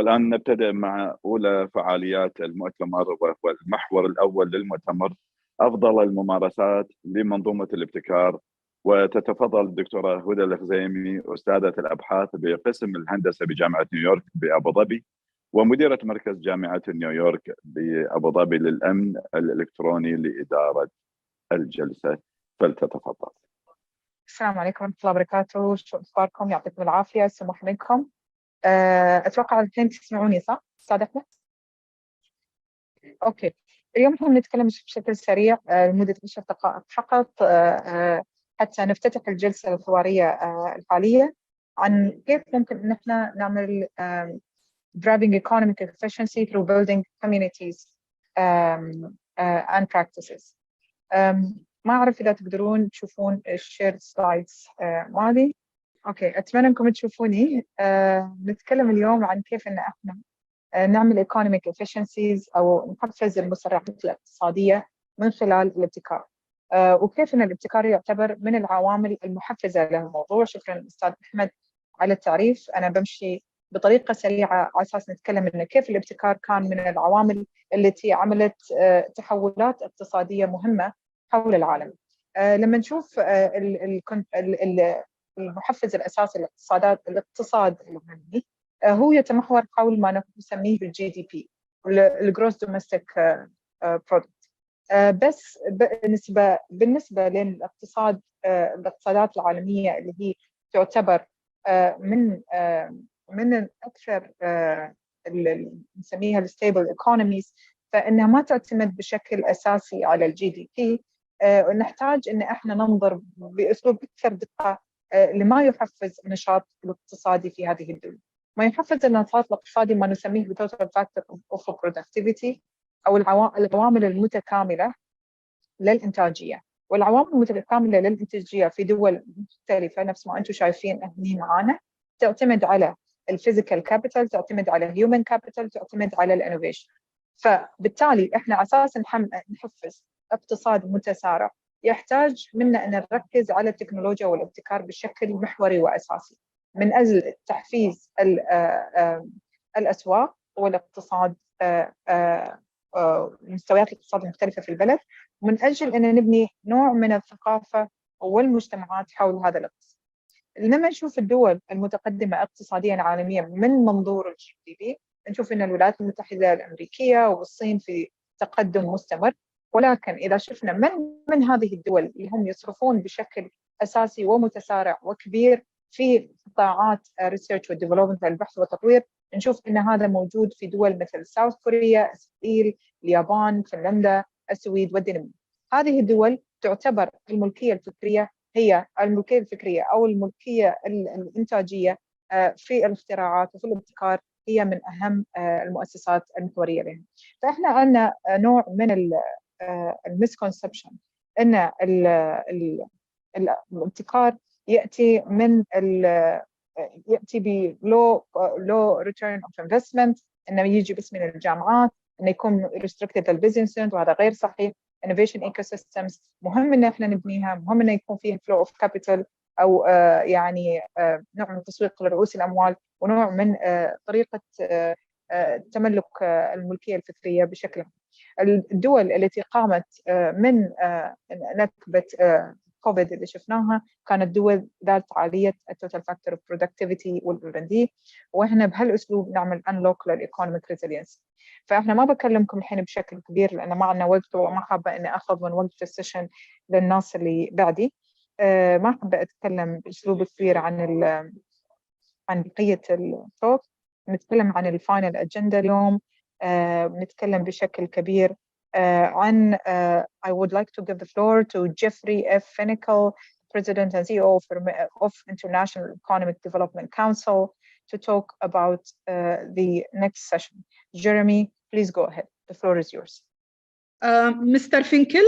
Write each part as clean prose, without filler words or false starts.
والآن نبتدئ مع أولى فعاليات المؤتمر، وهو المحور الأول للمؤتمر، أفضل الممارسات لمنظومة الابتكار. وتتفضل الدكتورة هدى الخزيمي، أستاذة الأبحاث بقسم الهندسة بجامعة نيويورك بأبو ظبي، ومديرة مركز جامعة نيويورك بأبو ظبي للأمن الإلكتروني لإدارة الجلسة. فلتتفضل. السلام عليكم ورحمة الله وبركاته، شو أخباركم؟ يعطيكم العافية، سموح منكم. أتوقع الحين تسمعوني صح؟ أستاذ أحمد؟ أوكي. اليوم احنا بنتكلم بشكل سريع لمدة 10 دقائق فقط حتى نفتتح الجلسة الحوارية الحالية عن كيف ممكن إن احنا نعمل driving economic efficiency through building communities and practices. ما أعرف إذا تقدرون تشوفون الشير سلايدز مالي. أوكي، أتمنى أنكم تشوفوني. نتكلم اليوم عن كيف إن إحنا نعمل economic efficiencies أو نحفز المسرعات الاقتصادية من خلال الابتكار، وكيف إن الابتكار يعتبر من العوامل المحفزة للموضوع. شكرا أستاذ أحمد على التعريف. أنا بمشي بطريقة سريعة على أساس نتكلم إن كيف الابتكار كان من العوامل التي عملت تحولات اقتصادية مهمة حول العالم. لما نشوف المحفز الأساسي الاقتصاد العالمي هو يتمحور حول ما نسميه بالجي دي بي، الجروس دوميستيك برودكت. بس بالنسبة للاقتصادات العالمية اللي هي تعتبر من أكثر نسميها الستيبل ايكونوميز، فإنها ما تعتمد بشكل أساسي على الجي دي بي. نحتاج إن إحنا ننظر بأسلوب أكثر دقة لما يحفز النشاط الاقتصادي في هذه الدول. ما يحفز النشاط الاقتصادي ما نسميه بتوتال فاكتور اوف برودكتيفيتي أو العوامل المتكاملة للإنتاجية. والعوامل المتكاملة للإنتاجية في دول مختلفة نفس ما أنتم شايفين هنا معانا تعتمد على الفيزيكال كابيتال، تعتمد على الهيومن كابيتال، تعتمد على الانوفيشن. فبالتالي احنا اساسا نحفز اقتصاد متسارع يحتاج منا ان نركز على التكنولوجيا والابتكار بشكل محوري واساسي من اجل تحفيز الاسواق والاقتصاد، مستويات الاقتصاد المختلفه في البلد، ومن اجل ان نبني نوع من الثقافه والمجتمعات حول هذا الاقتصاد. لما نشوف الدول المتقدمة اقتصاديا عالميا من منظور الجي دي بي، نشوف أن الولايات المتحدة الأمريكية والصين في تقدم مستمر. ولكن إذا شفنا من هذه الدول اللي هم يصرفون بشكل أساسي ومتسارع وكبير في قطاعات ريسيرش والديفلوبمنت، البحث والتطوير، نشوف أن هذا موجود في دول مثل ساوث كوريا، إسرائيل، اليابان، فنلندا، السويد والدنمارك. هذه الدول تعتبر الملكية الفكرية هي الملكية الفكرية أو الملكية الإنتاجية في الاختراعات وفي الابتكار هي من أهم المؤسسات المحورية لهم. فإحنا عندنا نوع من المسكونسبشن أن الابتكار يأتي بلو ريتيرن اوف انفستمنت، انه يجي بس من الجامعات، انه يكون ريستريكتد للبزنس، وهذا غير صحيح. innovation ecosystems مهم ان احنا نبنيها، مهم انه يكون فيها flow of capital او يعني نوع من التسويق لرؤوس الاموال، ونوع من طريقه تملك الملكيه الفكريه بشكل عام. الدول التي قامت من نكبه كوفيد اللي شفناها كانت دول ذات عاليه التوتال فاكتور اوف برودكتيفيتي والR&D، واحنا بهالاسلوب نعمل انلوك للايكونوميك ريزيلينس. فاحنا ما بكلمكم الحين بشكل كبير لان ما عندنا وقت، وما حابه اني اخذ من وقت السيشن للناس اللي بعدي. ما حابه اتكلم باسلوب كبير عن بقيه التوك. نتكلم عن الفاينل اجندا اليوم. نتكلم بشكل كبير عن I would like to give the floor to Jeffrey F. Finnickel, President and CEO of International Economic Development Council, to talk about the next session. Jeremy, please go ahead. The floor is yours. Mr. Finkel?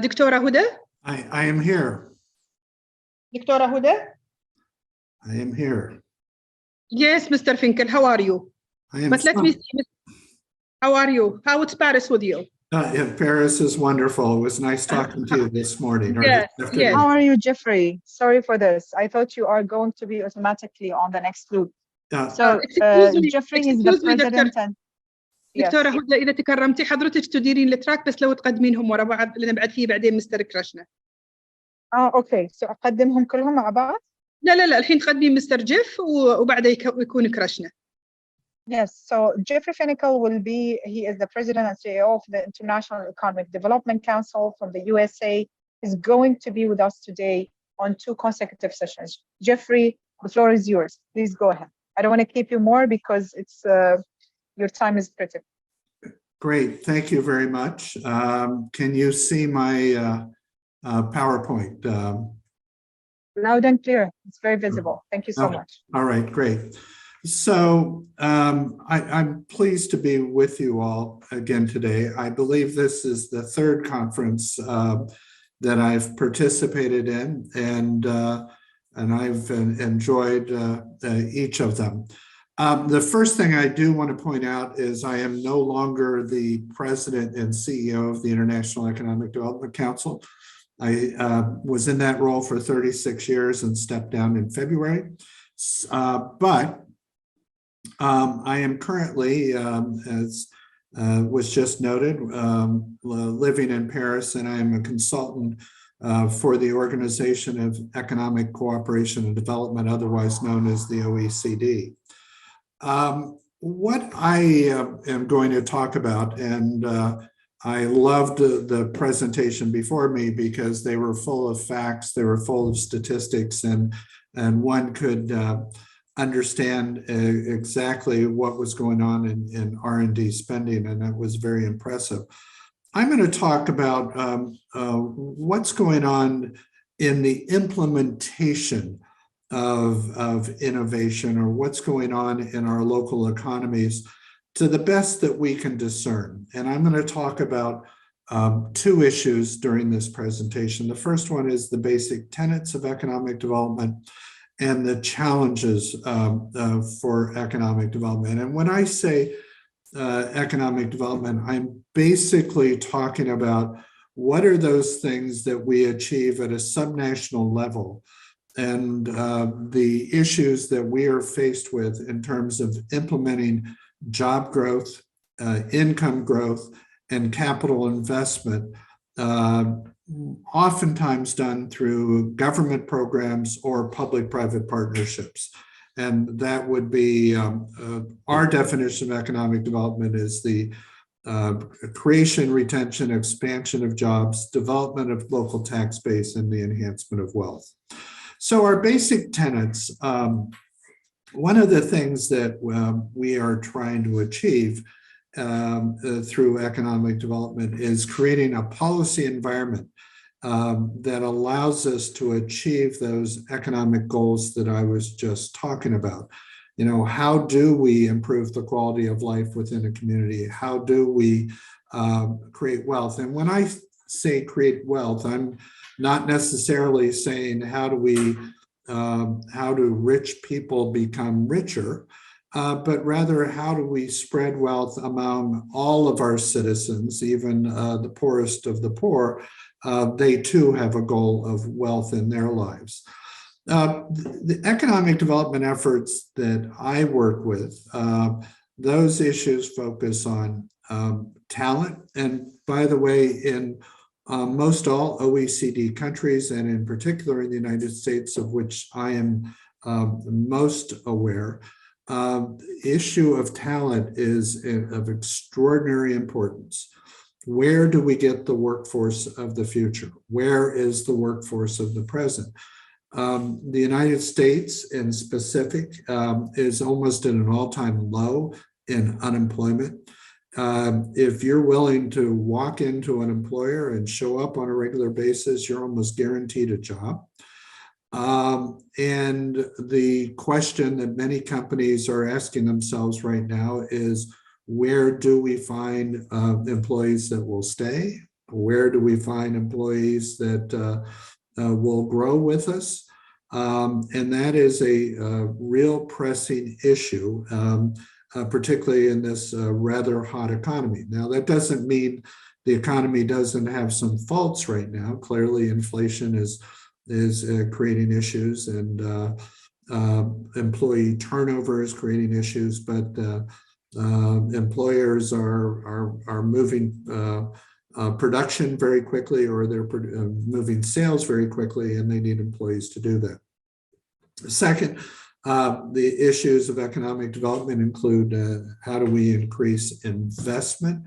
Dr. Huda? I am here. Dr. Huda? I am here. Yes, Mr. Finkel, how are you? I am. But let me see. How are you? How is Paris with you? Paris is wonderful. It was nice talking to you this morning. Yes, yes. How are you, Jeffrey? Sorry for this. I thought you are going to be automatically on the next group. So Jeffrey is the president and دكتورة هدى إذا تكرمتي حضرتك تديرين التراك بس لو تقدمينهم ورا بعض لأن بعد فيه بعدين مستر كرشنا. اوكي سو اقدمهم كلهم مع بعض؟ لا الحين تقدمين مستر جيف وبعده يكون كرشنا. Yes, so Jeffrey Finkel will be, he is the president and CEO of the International Economic Development Council from the USA, is going to be with us today on 2 consecutive sessions. Jeffrey, the floor is yours. Please go ahead. I don't want to keep you more because it's your time is critical. Great, thank you very much. Can you see my PowerPoint? Loud and clear, it's very visible. Thank you so much. All right, great. So I'm pleased to be with you all again today. I believe this is the 3rd conference that I've participated in, and I've enjoyed each of them. The first thing I do want to point out is I am no longer the president and CEO of the International Economic Development Council. I was in that role for 36 years and stepped down in February. But I am currently, as was just noted, living in Paris, and I am a consultant for the Organization of Economic Cooperation and Development, otherwise known as the OECD. What I am going to talk about, and I loved the presentation before me because they were full of facts, they were full of statistics, and one could understand exactly what was going on in R&D spending, and that was very impressive. I'm going to talk about what's going on in the implementation of innovation, or what's going on in our local economies to the best that we can discern. And I'm going to talk about 2 issues during this presentation. The first one is the basic tenets of economic development and the challenges for economic development. And when I say economic development, I'm basically talking about what are those things that we achieve at a subnational level, and the issues that we are faced with in terms of implementing job growth, income growth, and capital investment, oftentimes done through government programs or public-private partnerships. And that would be, our definition of economic development is the creation, retention, expansion of jobs, development of local tax base, and the enhancement of wealth. So our basic tenets, one of the things that we are trying to achieve through economic development is creating a policy environment that allows us to achieve those economic goals that I was just talking about. You know, how do we improve the quality of life within a community? How do we create wealth? And when I say create wealth, I'm not necessarily saying how do rich people become richer, but rather how do we spread wealth among all of our citizens, even the poorest of the poor. They too have a goal of wealth in their lives. The economic development efforts that I work with, those issues focus on talent. And by the way, in most all OECD countries, and in particular in the United States, of which I am most aware, issue of talent is of extraordinary importance. Where do we get the workforce of the future? Where is the workforce of the present? The United States in specific is almost at an all-time low in unemployment. If you're willing to walk into an employer and show up on a regular basis, you're almost guaranteed a job. And the question that many companies are asking themselves right now is, where do we find employees that will stay? Where do we find employees that will grow with us? And that is a real pressing issue, particularly in this rather hot economy. Now, that doesn't mean the economy doesn't have some faults right now. Clearly, inflation is creating issues, and employee turnover is creating issues, but employers are moving production very quickly, or they're moving sales very quickly, and they need employees to do that. Second, the issues of economic development include how do we increase investment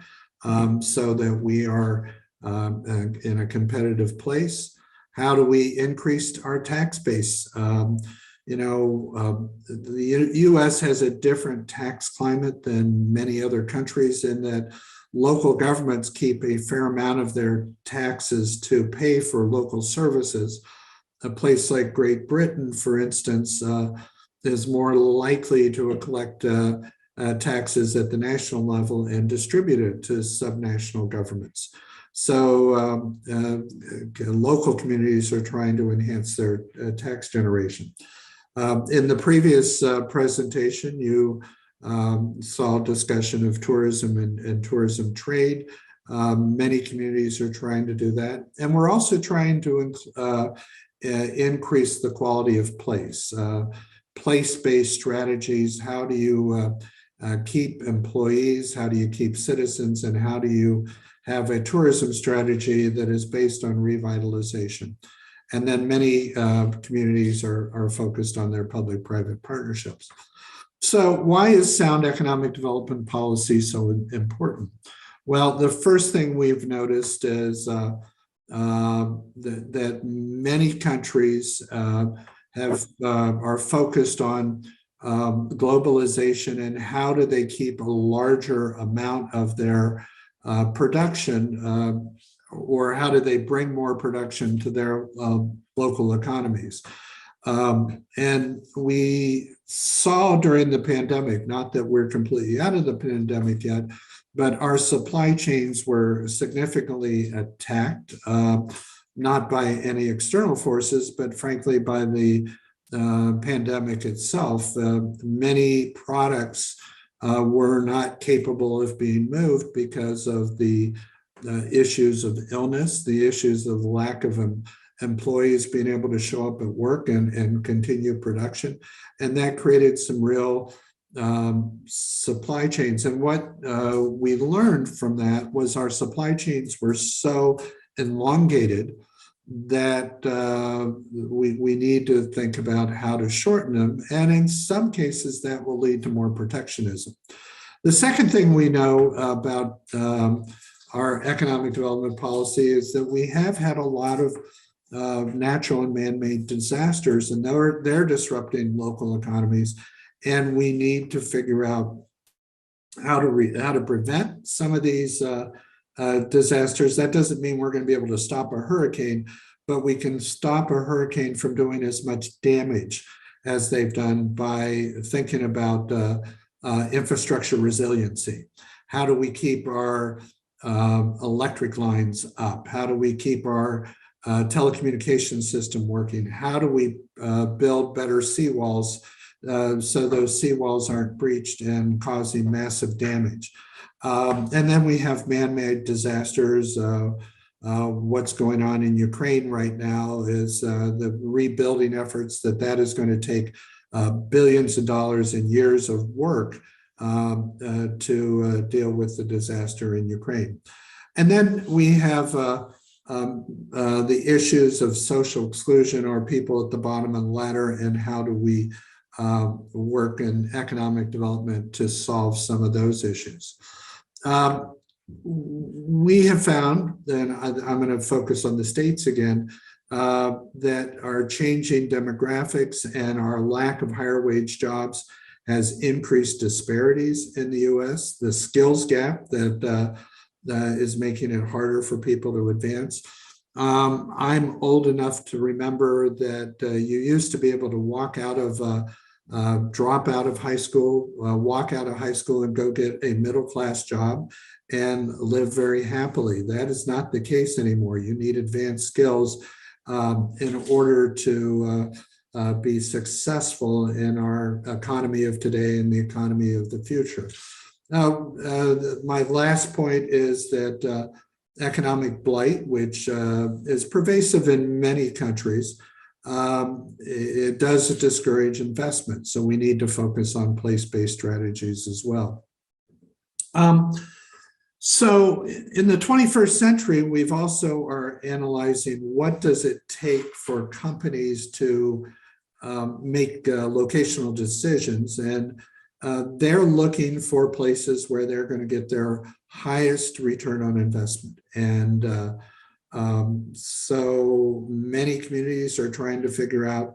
so that we are in a competitive place? How do we increase our tax base? The U.S. has a different tax climate than many other countries in that local governments keep a fair amount of their taxes to pay for local services. A place like Great Britain, for instance, is more likely to collect taxes at the national level and distribute it to subnational governments. So local communities are trying to enhance their tax generation. In the previous presentation, you saw discussion of tourism and tourism trade. Many communities are trying to do that. And we're also trying to increase the quality of place. Place-based strategies, how do you keep employees, how do you keep citizens, and how do you have a tourism strategy that is based on revitalization? And then many communities are focused on their public-private partnerships. So why is sound economic development policy so important? Well, the first thing we've noticed is that many countries are focused on globalization and how do they keep a larger amount of their production, or how do they bring more production to their local economies. And we saw during the pandemic, not that we're completely out of the pandemic yet, but our supply chains were significantly attacked, not by any external forces, but frankly by the pandemic itself. Many products were not capable of being moved because of the issues of illness, the issues of lack of employees being able to show up at work and continue production. And that created some real supply chains. And what we learned from that was our supply chains were so elongated that we need to think about how to shorten them. And in some cases, that will lead to more protectionism. The second thing we know about our economic development policy is that we have had a lot of natural and man-made disasters, and they're disrupting local economies. And we need to figure out how to prevent some of these disasters. That doesn't mean we're going to be able to stop a hurricane, but we can stop a hurricane from doing as much damage as they've done by thinking about infrastructure resiliency. How do we keep our electric lines up? How do we keep our telecommunications system working? How do we build better seawalls so those seawalls aren't breached and causing massive damage? And then we have man-made disasters. What's going on in Ukraine right now is the rebuilding efforts that is going to take billions of dollars and years of work to deal with the disaster in Ukraine. And then we have the issues of social exclusion, or people at the bottom of the ladder, and how do we work in economic development to solve some of those issues. We have found, and I'm going to focus on the states again, that our changing demographics and our lack of higher wage jobs has increased disparities in the U.S. The skills gap that is making it harder for people to advance. I'm old enough to remember that you used to be able to walk out of drop out of high school, walk out of high school and go get a middle-class job and live very happily. That is not the case anymore. You need advanced skills in order to be successful in our economy of today and the economy of the future. Now, my last point is that economic blight, which is pervasive in many countries, it does discourage investment. So we need to focus on place-based strategies as well. So in the 21st century, we've also are analyzing what does it take for companies to make locational decisions, and they're looking for places where they're going to get their highest return on investment. And so many communities are trying to figure out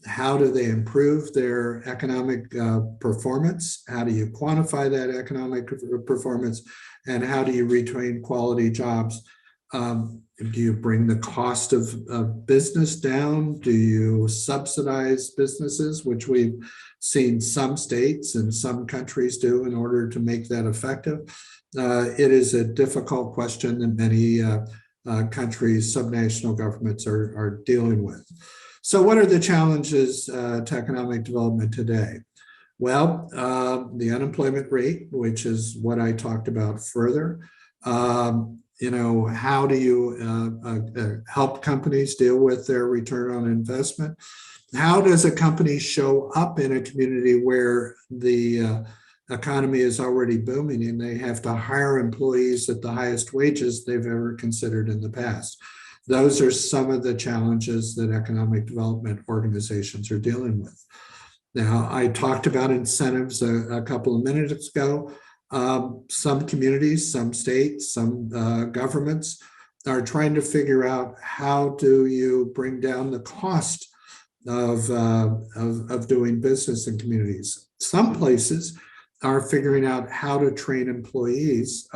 how do they improve their economic performance, how do you quantify that economic performance, and how do you retain quality jobs? Do you bring the cost of business down? Do you subsidize businesses, which we've seen some states and some countries do in order to make that effective? It is a difficult question that many countries, subnational governments are dealing with. So what are the challenges to economic development today? Well, the unemployment rate, which is what I talked about further. How do you help companies deal with their return on investment? How does a company show up in a community where the economy is already booming and they have to hire employees at the highest wages they've ever considered in the past? Those are some of the challenges that economic development organizations are dealing with. Now, I talked about incentives a couple of minutes ago. Some communities, some states, some governments are trying to figure out how do you bring down the cost of doing business in communities. Some places are figuring out how to train employees,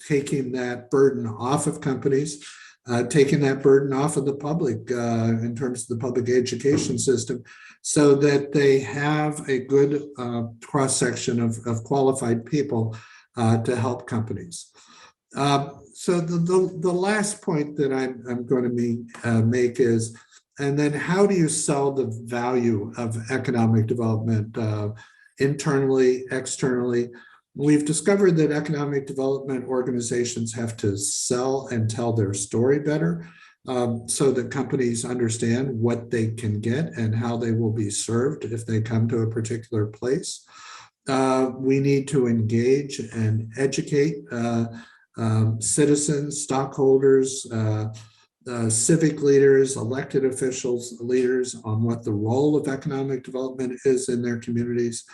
taking that burden off of companies, taking that burden off of the public in terms of the public education system, so that they have a good cross-section of qualified people to help companies. So the last point that I'm going to make is, and then how do you sell the value of economic development internally, externally? We've discovered that economic development organizations have to sell and tell their story better, so that companies understand what they can get and how they will be served if they come to a particular place. We need to engage and educate citizens, stockholders, civic leaders, elected officials, leaders on what the role of economic development is in their communities.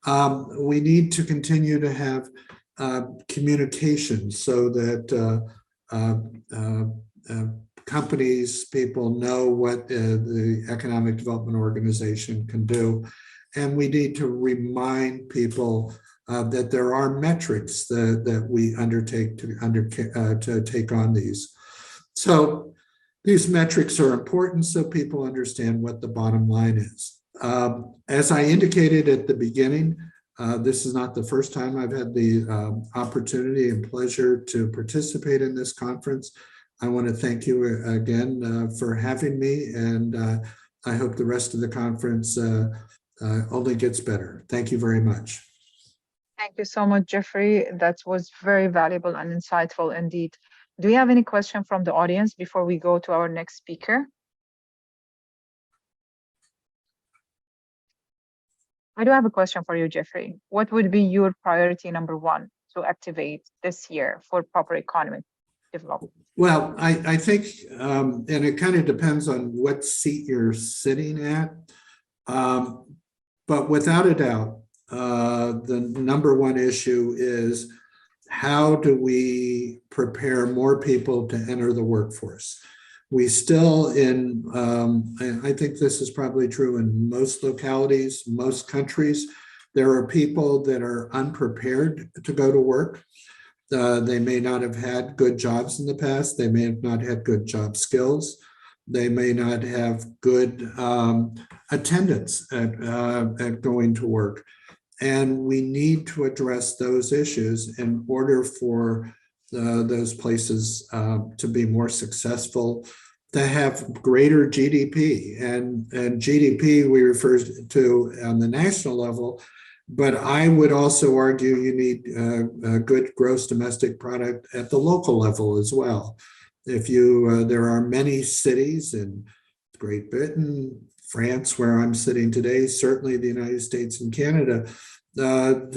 We need to continue to have communication so that companies, people know what the economic development organization can do. And we need to remind people that there are metrics that we undertake to take on these. So these metrics are important so people understand what the bottom line is. As I indicated at the beginning, this is not the first time I've had the opportunity and pleasure to participate in this conference. I want to thank you again for having me, and I hope the rest of the conference only gets better. Thank you very much. Thank you so much, Jeffrey. That was very valuable and insightful indeed. Do we have any question from the audience before we go to our next speaker? I do have a question for you, Jeffrey. What would be your priority number one to activate this year for proper economic development? Well, I think, and it kind of depends on what seat you're sitting at, but without a doubt, the number one issue is how do we prepare more people to enter the workforce? We still I think this is probably true in most localities, most countries, there are people that are unprepared to go to work. They may not have had good jobs in the past. They may have not had good job skills. They may not have good attendance at going to work. And we need to address those issues in order for those places to be more successful, to have greater GDP. And GDP we refer to on the national level, but I would also argue you need a good gross domestic product at the local level as well. If you, there are many cities and Great Britain, France, where I'm sitting today, certainly the United States and Canada, that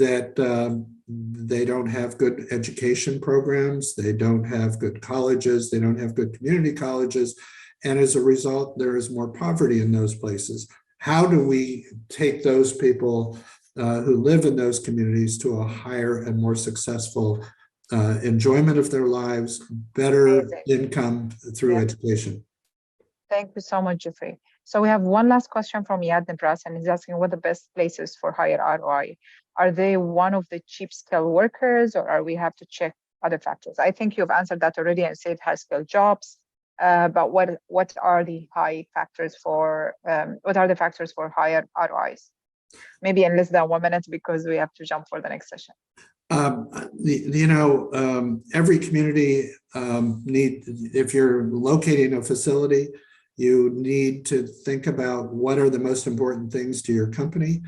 they don't have good education programs, they don't have good colleges, they don't have good community colleges, and as a result, there is more poverty in those places. How do we take those people who live in those communities to a higher and more successful enjoyment of their lives, better income through education? Thank you so much, Jeffrey. So we have one last question from Yad Nibras, and he's asking what the best places for higher ROI. Are they one of the cheap skill workers, or are we have to check other factors? I think you've answered that already and said high skill jobs. But what are the factors for higher ROIs? Maybe in less than 1 minute because we have to jump for the next session. Every community if you're locating a facility, you need to think about what are the most important things to your company,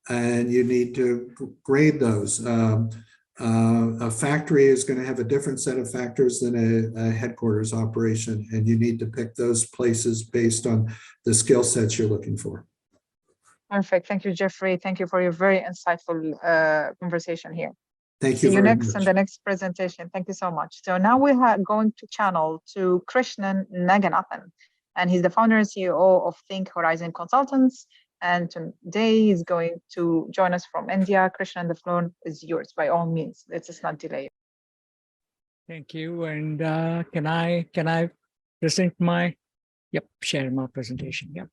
and you need to grade those. A factory is going to have a different set of factors than a headquarters operation, and you need to pick those places based on the skill sets you're looking for. Perfect. Thank you, Jeffrey. Thank you for your very insightful conversation here. Thank you. See you next in the next presentation. Thank you so much. So now we are going to channel to Krishnan Naganathan, and he's the founder and CEO of Think Horizon Consultants. And today he's going to join us from India. Krishnan, the floor is yours by all means. Let's just not delay. Thank you. And can I present my, share my presentation. Yep.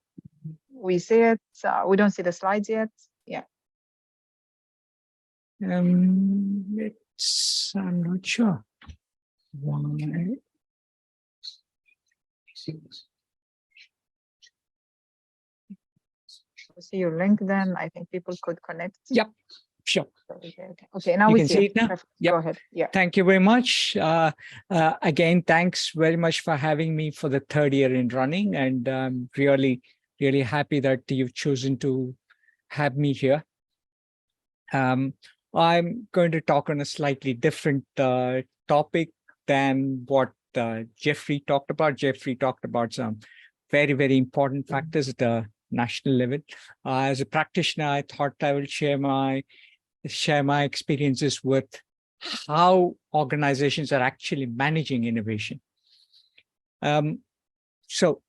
We see it. We don't see the slides yet. Yeah. I'm not sure. See your link then. I think people could connect. Yep, sure. Okay, now you we can see it now. Yep. Go ahead. Yeah. Thank you very much. Again, thanks very much for having me for the third year in running, and I'm really happy that you've chosen to have me here. I'm going to talk on a slightly different topic than what Jeffrey talked about. Jeffrey talked about some very important factors at the national level. As a practitioner, I thought I will share my experiences with how organizations are actually managing innovation. So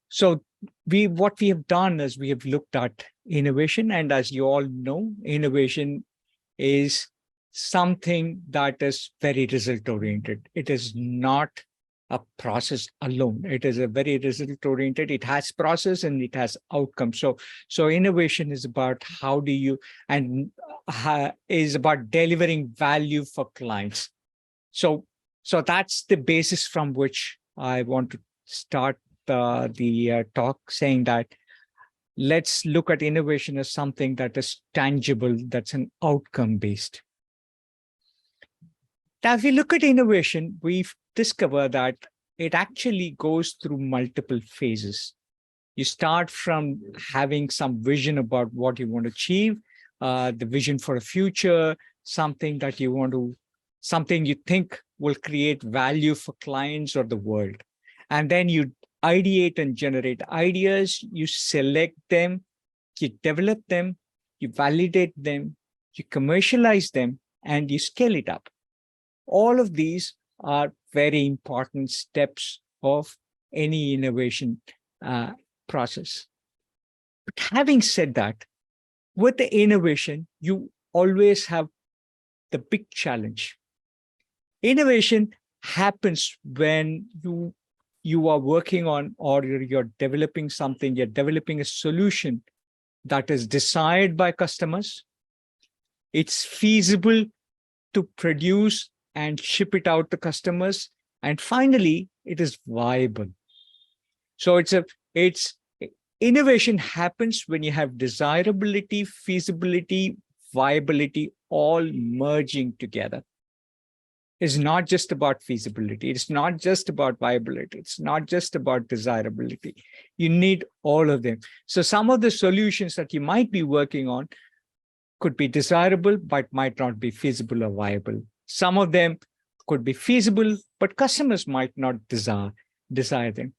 what we have done is we have looked at innovation, and as you all know, innovation is something that is very result-oriented. It is not a process alone. It is a very result-oriented. It has process and it has outcomes. So innovation is about is about delivering value for clients. So that's the basis from which I want to start the talk, saying that let's look at innovation as something that is tangible, that's an outcome-based. Now, if we look at innovation, we've discovered that it actually goes through multiple phases. You start from having some vision about what you want to achieve, the vision for a future, something you think will create value for clients or the world. And then you ideate and generate ideas, you select them, you develop them, you validate them, you commercialize them, and you scale it up. All of these are very important steps of any innovation process. But having said that, with the innovation, you always have the big challenge. Innovation happens when you are working on, or you're developing something, you're developing a solution that is desired by customers. It's feasible to produce and ship it out to customers. And finally, it is viable. So innovation happens when you have desirability, feasibility, viability, all merging together. It's not just about feasibility. It's not just about viability. It's not just about desirability. You need all of them. So some of the solutions that you might be working on could be desirable, but might not be feasible or viable. Some of them could be feasible, but customers might not desire them.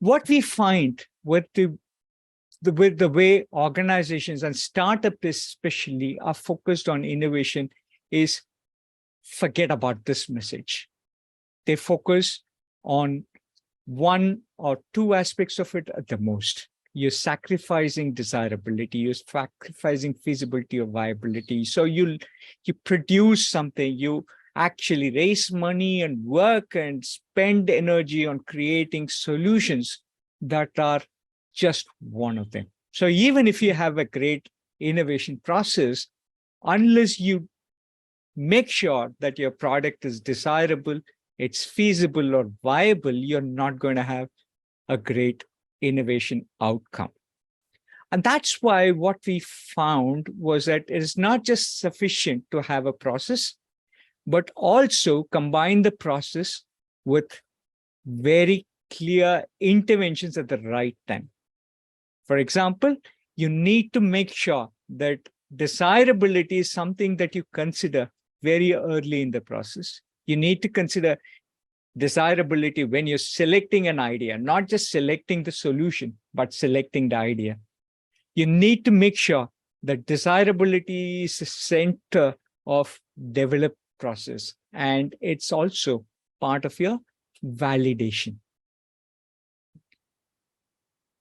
What we find with the way organizations and startups especially are focused on innovation is forget about this message. They focus on one or two aspects of it at the most. You're sacrificing desirability, you're sacrificing feasibility or viability. So you produce something, you actually raise money and work and spend energy on creating solutions that are just one of them. So even if you have a great innovation process, unless you make sure that your product is desirable, it's feasible or viable, you're not going to have a great innovation outcome. And that's why what we found was that it is not just sufficient to have a process, but also combine the process with very clear interventions at the right time. For example, you need to make sure that desirability is something that you consider very early in the process. You need to consider desirability when you're selecting an idea, not just selecting the solution, but selecting the idea. You need to make sure that desirability is the center of development process, and it's also part of your validation.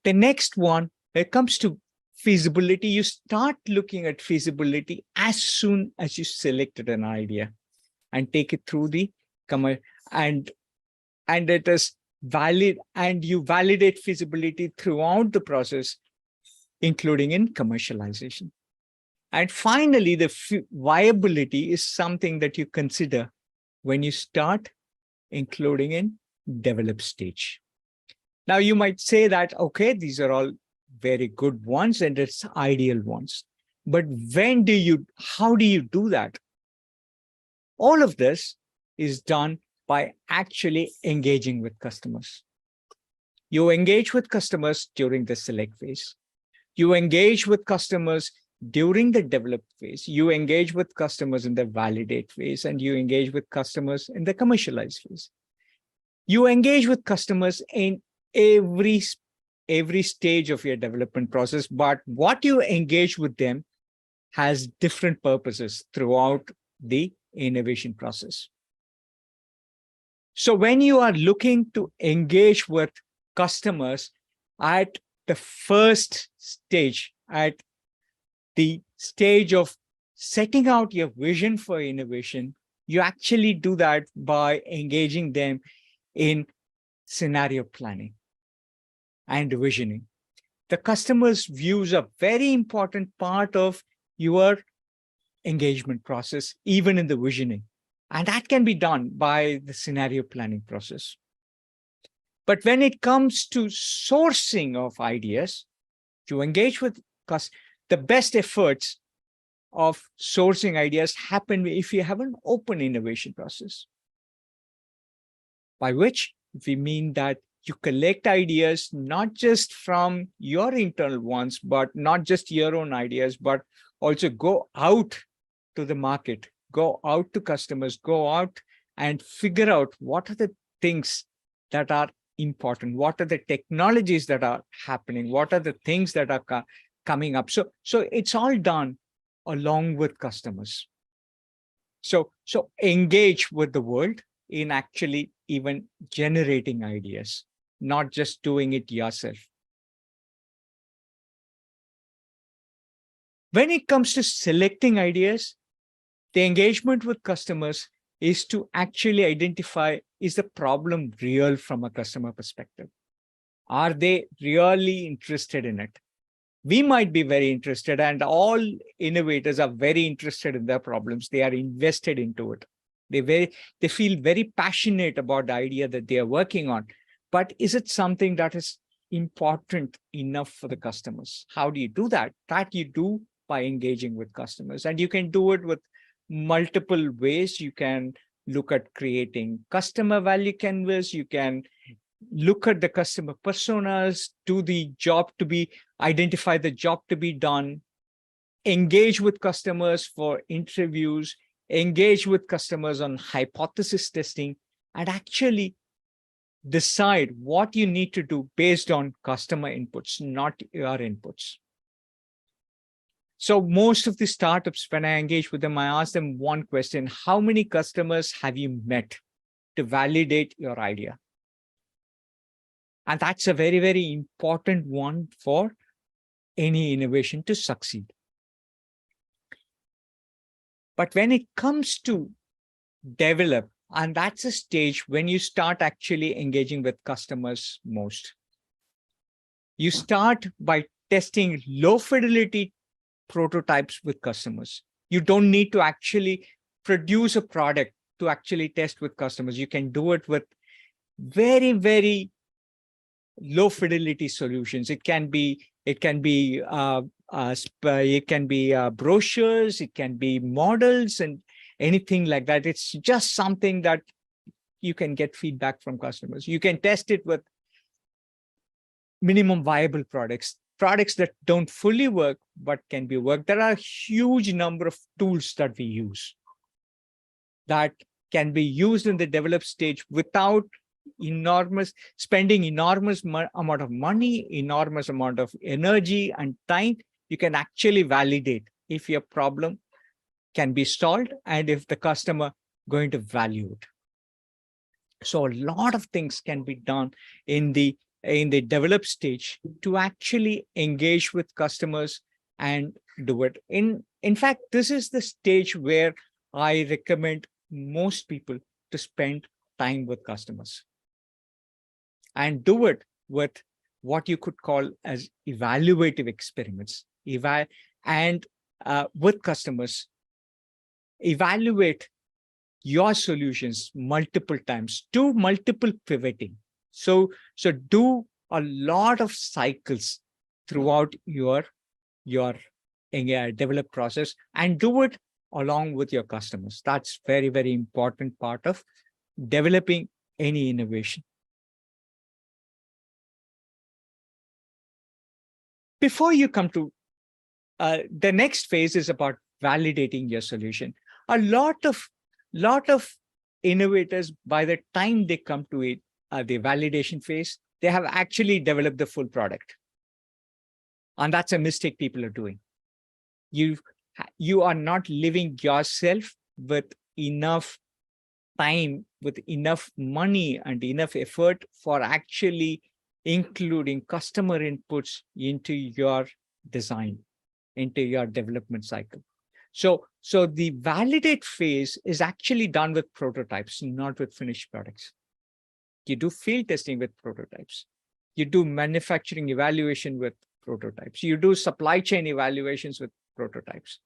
The next one, when it comes to feasibility, you start looking at feasibility as soon as you selected an idea and take it through the and it is valid, and you validate feasibility throughout the process, including in commercialization. And finally, the viability is something that you consider when you start including in develop stage. Now you might say that, okay, these are all very good ones and it's ideal ones. But how do you do that? All of this is done by actually engaging with customers. You engage with customers during the select phase. You engage with customers during the develop phase. You engage with customers in the validate phase, and you engage with customers in the commercialize phase. You engage with customers in every stage of your development process, but what you engage with them has different purposes throughout the innovation process. So when you are looking to engage with customers at the first stage, at the stage of setting out your vision for innovation, you actually do that by engaging them in scenario planning and visioning. The customer's views are a very important part of your engagement process, even in the visioning. And that can be done by the scenario planning process. But when it comes to sourcing of ideas, to engage with the best efforts of sourcing ideas happen if you have an open innovation process. By which we mean that you collect ideas not just from your internal ones, but not just your own ideas, but also go out to the market, go out to customers, go out and figure out what are the things that are important, what are the technologies that are happening, what are the things that are coming up. So it's all done along with customers. So engage with the world in actually even generating ideas, not just doing it yourself. When it comes to selecting ideas, the engagement with customers is to actually identify, is the problem real from a customer perspective? Are they really interested in it? We might be very interested, and all innovators are very interested in their problems. They are invested into it. They feel very passionate about the idea that they are working on. But is it something that is important enough for the customers? How do you do that? That you do by engaging with customers. And you can do it with multiple ways. You can look at creating customer value canvas. You can look at the customer personas, do the job to be, identify the job to be done, engage with customers for interviews, engage with customers on hypothesis testing, and actually decide what you need to do based on customer inputs, not your inputs. So most of the startups, when I engage with them, I ask them one question: how many customers have you met to validate your idea? And that's a very, very important one for any innovation to succeed. But when it comes to develop, and that's a stage when you start actually engaging with customers most. You start by testing low fidelity prototypes with customers. You don't need to actually produce a product to actually test with customers. You can do it with very, very low fidelity solutions. It can be brochures, it can be models, and anything like that. It's just something that you can get feedback from customers. You can test it with minimum viable products that don't fully work, but can be worked. There are a huge number of tools that we use that can be used in the develop stage without spending enormous amount of money, enormous amount of energy and time. You can actually validate if your problem can be solved and if the customer going to value it. So a lot of things can be done in the develop stage to actually engage with customers and do it. In fact, this is the stage where I recommend most people to spend time with customers and do it with what you could call as evaluative experiments. With customers, evaluate your solutions multiple times, do multiple pivoting. So do a lot of cycles throughout your develop process and do it along with your customers. That's very, very important part of developing any innovation. Before you come to the next phase is about validating your solution. A lot of innovators, by the time they come to it, the validation phase, they have actually developed the full product. And that's a mistake people are doing. You are not living yourself with enough time, with enough money and enough effort for actually including customer inputs into your design, into your development cycle. So the validate phase is actually done with prototypes, not with finished products. You do field testing with prototypes. You do manufacturing evaluation with prototypes. You do supply chain evaluations with prototypes.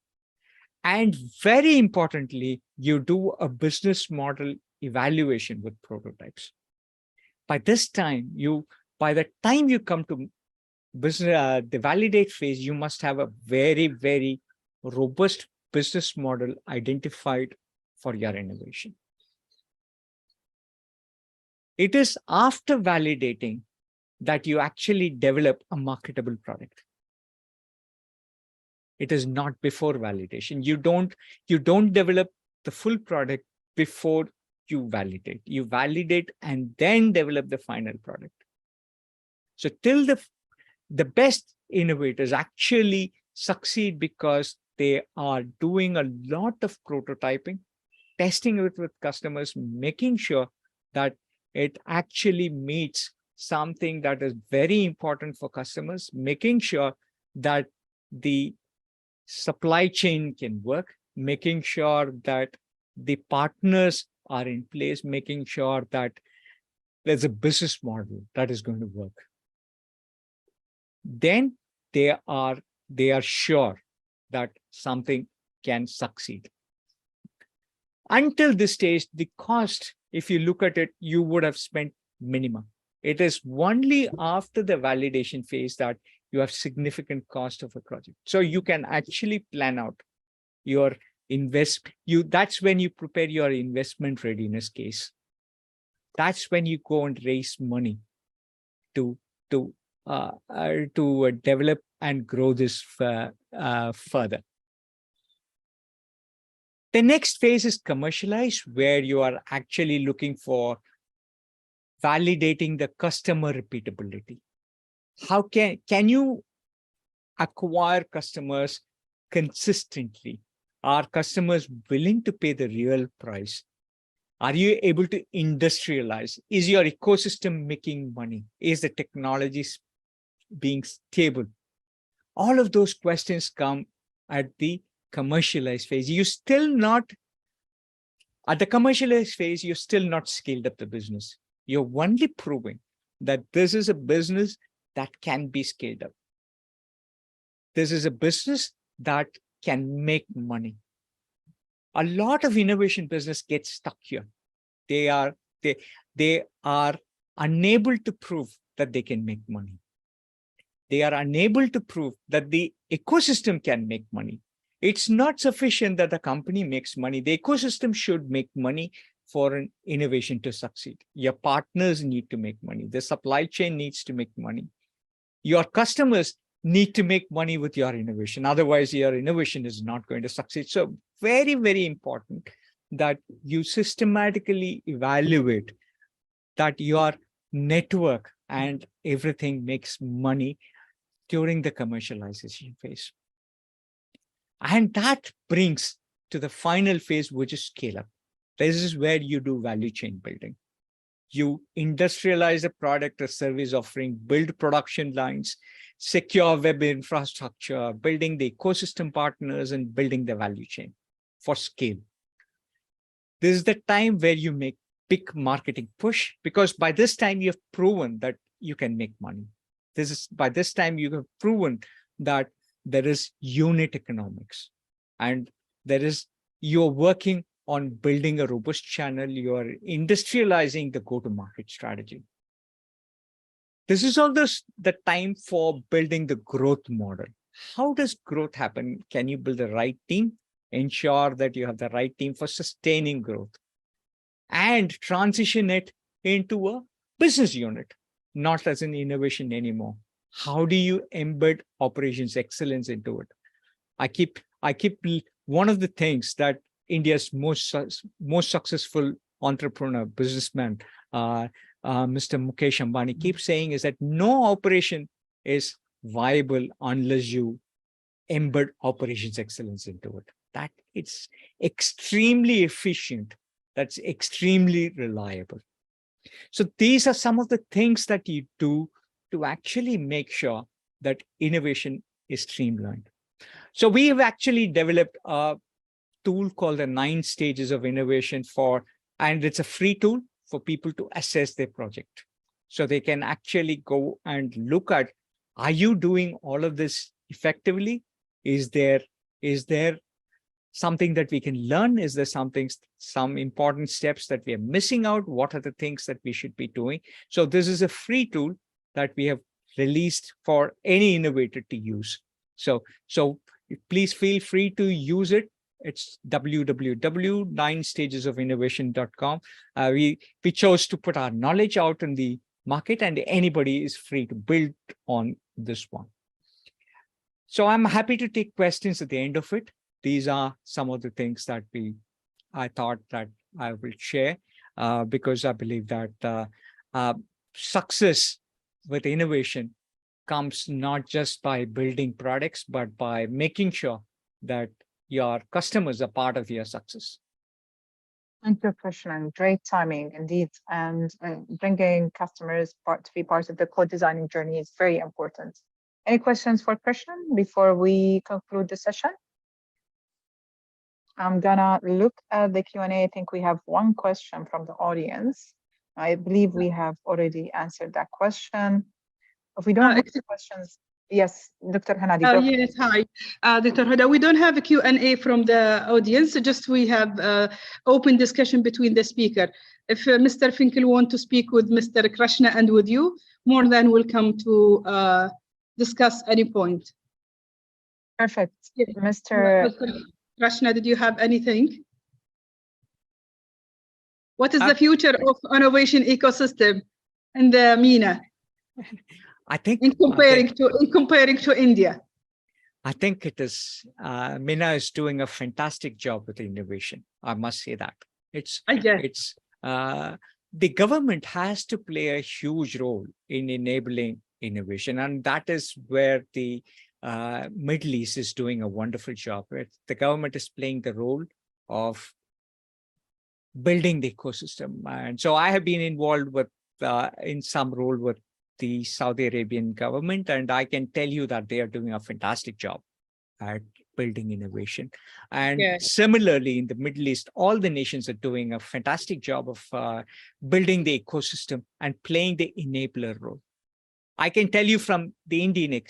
And very importantly, you do a business model evaluation with prototypes. By the time you come to business, the validate phase, you must have a very, very robust business model identified for your innovation. It is after validating that you actually develop a marketable product. It is not before validation. You don't develop the full product before you validate. You validate and then develop the final product. So till the best innovators actually succeed because they are doing a lot of prototyping, testing it with customers, making sure that it actually meets something that is very important for customers, making sure that the supply chain can work, making sure that the partners are in place, making sure that there's a business model that is going to work. Then they are sure that something can succeed. Until this stage, the cost, if you look at it, you would have spent minimum. It is only after the validation phase that you have significant cost of a project. So you can actually plan out your that's when you prepare your investment readiness case. That's when you go and raise money to develop and grow this further. The next phase is commercialize, where you are actually looking for validating the customer repeatability. How can you acquire customers consistently? Are customers willing to pay the real price? Are you able to industrialize? Is your ecosystem making money? Is the technology being stable? All of those questions come at the commercialized phase. At the commercialized phase, you're still not scaled up the business. You're only proving that this is a business that can be scaled up. This is a business that can make money. A lot of innovation business gets stuck here. They are unable to prove that they can make money. They are unable to prove that the ecosystem can make money. It's not sufficient that the company makes money. The ecosystem should make money for an innovation to succeed. Your partners need to make money. The supply chain needs to make money. Your customers need to make money with your innovation. Otherwise, your innovation is not going to succeed. So very, very important that you systematically evaluate that your network and everything makes money during the commercialization phase. And that brings to the final phase, which is scale up. This is where you do value chain building. You industrialize a product or service offering, build production lines, secure web infrastructure, building the ecosystem partners, and building the value chain for scale. This is the time where you make big marketing push, because by this time you have proven that you can make money. By this time you have proven that there is unit economics, and you're working on building a robust channel. You are industrializing the go-to-market strategy. This is all the time for building the growth model. How does growth happen? Can you build the right team? Ensure that you have the right team for sustaining growth and transition it into a business unit, not as an innovation anymore. How do you embed operations excellence into it? I keep one of the things that India's most successful entrepreneur, businessman, Mr. Mukesh Ambani keeps saying is that no operation is viable unless you embed operations excellence into it. That it's extremely efficient. That's extremely reliable. So these are some of the things that you do to actually make sure that innovation is streamlined. So we have actually developed a tool called the 9 stages of innovation and it's a free tool for people to assess their project. So they can actually go and look at, are you doing all of this effectively? Is there something that we can learn? Is there some important steps that we are missing out? What are the things that we should be doing? So this is a free tool that we have released for any innovator to use. So please feel free to use it. It's www.9stagesofinnovation.com. We chose to put our knowledge out in the market, and anybody is free to build on this one. So I'm happy to take questions at the end of it. These are some of the things that I thought that I will share because I believe that success with innovation comes not just by building products, but by making sure that your customers are part of your success. Thank you, Krishnan. Great timing indeed. And bringing customers to be part of the co-designing journey is very important. Any questions for Krishnan before we conclude the session? I'm gonna look at the Q&A. I think we have one question from the audience. I believe we have already answered that question. If we don't have questions, yes, Dr. Hanadi. Yes, hi, Dr. Huda. We don't have a Q&A from the audience, just we have open discussion between the speaker. If Mr. Finkel want to speak with Mr. Krishna and with you, more than welcome to discuss any point. Perfect. Mr. Krishna, did you have anything? What is the future of innovation ecosystem in the MENA? I think in comparing to India. I think it is MENA is doing a fantastic job with innovation. I must say that. the government has to play a huge role in enabling innovation. And that is where the Middle East is doing a wonderful job. Right? The government is playing the role of building the ecosystem. And so I have been involved with in some role with the Saudi Arabian government, and I can tell you that they are doing a fantastic job at building innovation. And similarly, in the Middle East, all the nations are doing a fantastic job of building the ecosystem and playing the enabler role. I can tell you from the Indian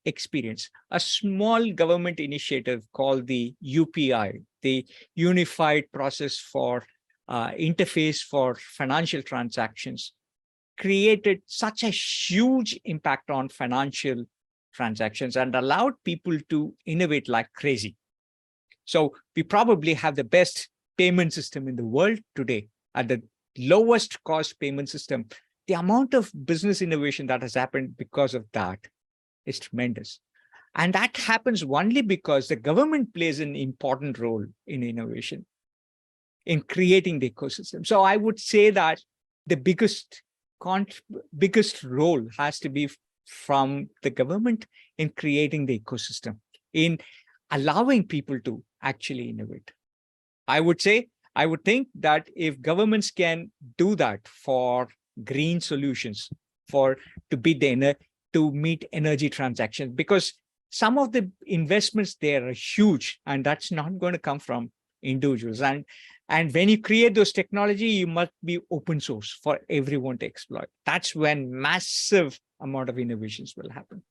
experience, a small government initiative called the UPI, the Unified Process for Interface for Financial Transactions, created such a huge impact on financial transactions and allowed people to innovate like crazy. So we probably have the best payment system in the world today, at the lowest cost payment system. The amount of business innovation that has happened because of that is tremendous. And that happens only because the government plays an important role in innovation, in creating the ecosystem. So I would say that the biggest role has to be from the government in creating the ecosystem, in allowing people to actually innovate. I would think that if governments can do that for green solutions, to meet energy transactions, because some of the investments there are huge, and that's not going to come from individuals. And when you create those technology, you must be open source for everyone to exploit. That's when massive amount of innovations will happen.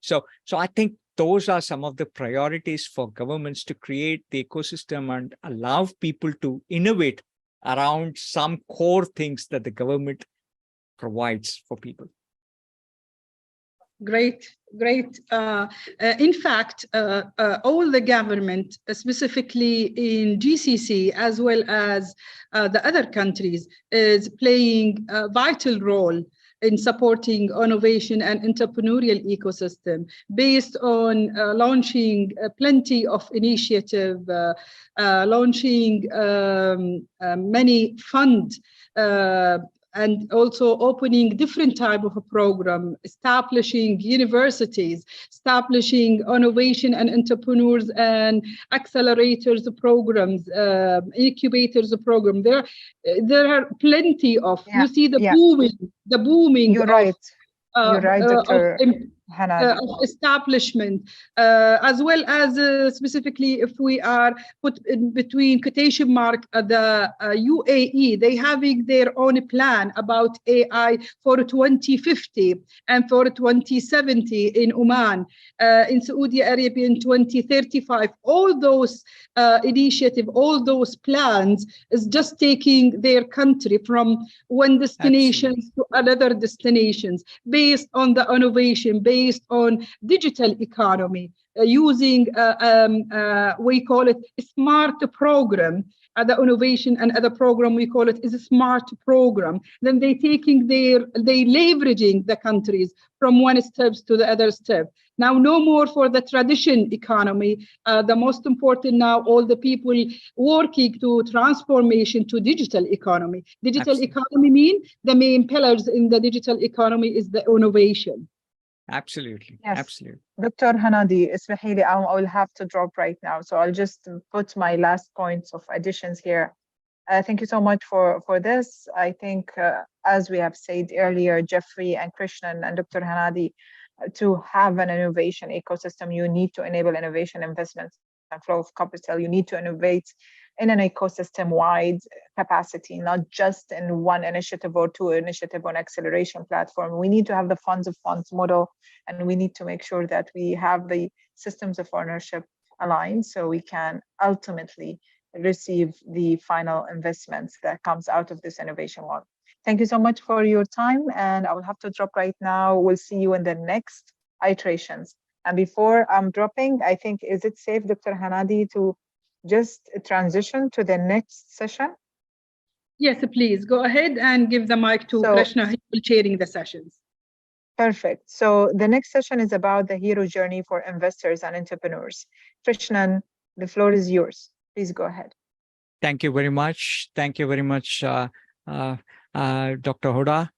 So I think those are some of the priorities for governments, to create the ecosystem and allow people to innovate around some core things that the government provides for people. Great. In fact, all the government, specifically in GCC, as well as the other countries, is playing a vital role in supporting innovation and entrepreneurial ecosystem, based on launching plenty of initiative, launching many funds, and also opening different type of a program, establishing universities, establishing innovation and entrepreneurs and accelerators programs, incubators program. There are plenty of, you see the booming. You're right. You're right, Dr. Of establishment, as well as specifically, if we are put in between quotation mark, the UAE, they having their own plan about AI for 2050 and for 2070 in Oman, in Saudi Arabia in 2035. All those initiative, all those plans is just taking their country from one destination to another destinations, based on the innovation, based on digital economy, using we call it a smart program. The innovation and other program, we call it is a smart program. Then they leveraging the countries from one step to the other step. Now, no more for the tradition economy. The most important now, all the people working to transformation to digital economy. Digital economy mean the main pillars in the digital economy is the innovation. Absolutely. Yes. Absolutely. Dr. Hanadi, اسمحي لي, I will have to drop right now. So I'll just put my last points of additions here. Thank you so much for this. I think, as we have said earlier, Jeffrey and Krishnan and Dr. Hanadi, to have an innovation ecosystem, you need to enable innovation investments and flow of capital. You need to innovate in an ecosystem-wide capacity, not just in one initiative or two initiative on acceleration platform. We need to have the funds of funds model, and we need to make sure that we have the systems of ownership aligned, so we can ultimately receive the final investments that comes out of this innovation model. Thank you so much for your time, and I will have to drop right now. We'll see you in the next iterations. And before I'm dropping, I think, is it safe, Dr. Hanadi, to just transition to the next session? Yes, please go ahead and give the mic to Krishna. He will chairing the sessions. Perfect. So the next session is about the hero journey for investors and entrepreneurs. Krishnan, the floor is yours. Please go ahead. Thank you very much. Thank you very much, Dr. Huda,